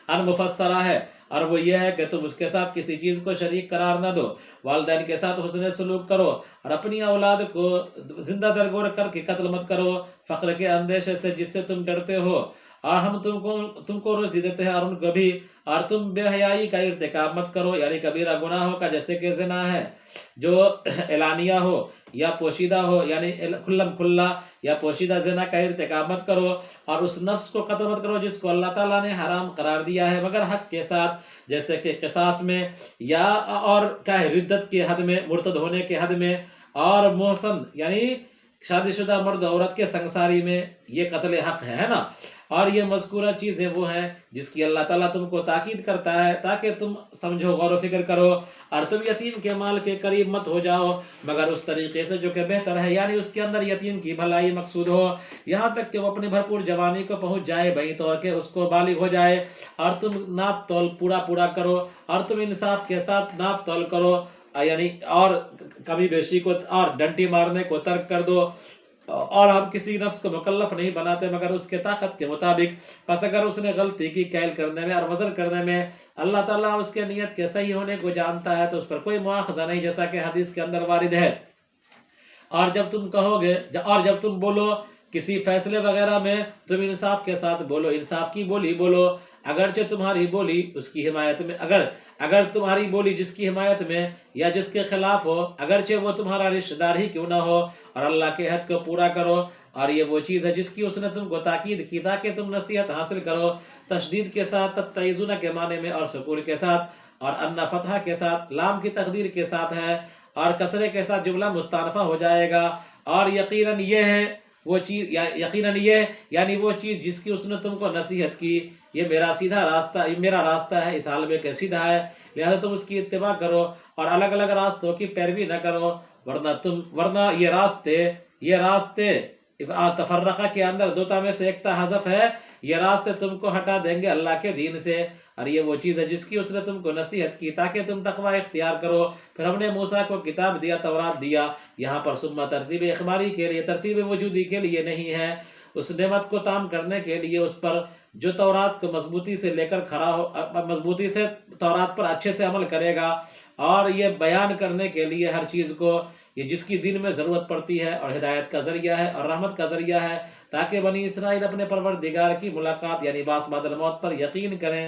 ان مفسرہ ہے، اور وہ یہ ہے کہ تم اس کے ساتھ کسی چیز کو شریک قرار نہ دو. والدین کے ساتھ حسن سلوک کرو اور اپنی اولاد کو زندہ درگور کر کے قتل مت کرو فقر کے اندیشے سے جس سے تم ڈرتے ہو. اور ہم تم کو روزی دیتے ہیں اور ان کو بھی، اور تم بے حیائی کا ارتکاب مت کرو، یعنی کبیرہ گناہوں کا، جیسے کہ زنا ہے، جو اعلانیہ ہو یا پوشیدہ ہو، یعنی کھلم کھلا یا پوشیدہ زنا کا ارتکاب مت کرو، اور اس نفس کو قتل مت کرو جس کو اللہ تعالیٰ نے حرام قرار دیا ہے مگر حق کے ساتھ، جیسے کہ قصاص میں، یا اور کیا ہے، ردت کی حد میں، مرتد ہونے کے حد میں، اور محسن یعنی شادی شدہ مرد عورت کے سنگساری میں، یہ قتل حق ہے نا۔ اور یہ مذکورہ چیزیں وہ ہیں جس کی اللہ تعالیٰ تم کو تاکید کرتا ہے تاکہ تم سمجھو، غور و فکر کرو، اور تم یتیم کے مال کے قریب مت ہو جاؤ مگر اس طریقے سے جو کہ بہتر ہے، یعنی اس کے اندر یتیم کی بھلائی مقصود ہو، یہاں تک کہ وہ اپنی بھرپور جوانی کو پہنچ جائے، بہی طور کے اس کو بالغ ہو جائے، اور تم ناپ تول پورا کرو، اور تم انصاف کے ساتھ ناپ تول کرو، یعنی اور کمی بیشی کو اور ڈنٹی مارنے کو ترک کر دو، اور ہم کسی نفس کو مکلف نہیں بناتے مگر اس کے طاقت کے مطابق، پس اگر اس نے غلطی کی کیل کرنے میں اور وزن کرنے میں، اللہ تعالیٰ اس کے نیت کے صحیح ہونے کو جانتا ہے تو اس پر کوئی مواخذہ نہیں، جیسا کہ حدیث کے اندر وارد ہے۔ اور جب تم کہو گے، اور جب تم بولو کسی فیصلے وغیرہ میں، تم انصاف کے ساتھ بولو، انصاف کی بولی بولو، اگرچہ تمہاری بولی اس کی حمایت میں، اگر تمہاری بولی جس کی حمایت میں یا جس کے خلاف ہو، اگرچہ وہ تمہارا رشتہ دار ہی کیوں نہ ہو، اور اللہ کے حد کو پورا کرو، اور یہ وہ چیز ہے جس کی اس نے تم کو تاکید کی تاکہ تم نصیحت حاصل کرو، تشدید کے ساتھ، تتعیزون کے معنی میں، اور سکون کے ساتھ، اور ان فتحہ کے ساتھ، لام کی تقدیر کے ساتھ ہے، اور کسرے کے ساتھ جملہ مستانفہ ہو جائے گا، اور یقیناً یہ ہے وہ چیز، یقیناً یہ یعنی وہ چیز جس کی اس نے تم کو نصیحت کی، یہ میرا سیدھا راستہ، یہ میرا راستہ ہے، اس حال میں کہ سیدھا ہے، لہذا تم اس کی اتباع کرو، اور الگ الگ راستوں کی پیروی نہ کرو، ورنہ یہ راستے تفرقہ کے اندر دوتا میں سے ایک تا حذف ہے، یہ راستے تم کو ہٹا دیں گے اللہ کے دین سے، اور یہ وہ چیز ہے جس کی اس نے تم کو نصیحت کی تاکہ تم تقوی اختیار کرو۔ پھر ہم نے موسیٰ کو کتاب دیا، تورات دیا، یہاں پر ثم ترتیب اخباری کے لیے، ترتیب وجودی کے لیے نہیں ہے، اس نعمت کو تام کرنے کے لیے، اس پر جو تورات کو مضبوطی سے لے کر کھڑا ہو، مضبوطی سے تورات پر اچھے سے عمل کرے گا، اور یہ بیان کرنے کے لیے ہر چیز کو، یہ جس کی دین میں ضرورت پڑتی ہے، اور ہدایت کا ذریعہ ہے اور رحمت کا ذریعہ ہے، تاکہ بنی اسرائیل اپنے پروردگار کی ملاقات یعنی بعث بعد الموت پر یقین کریں۔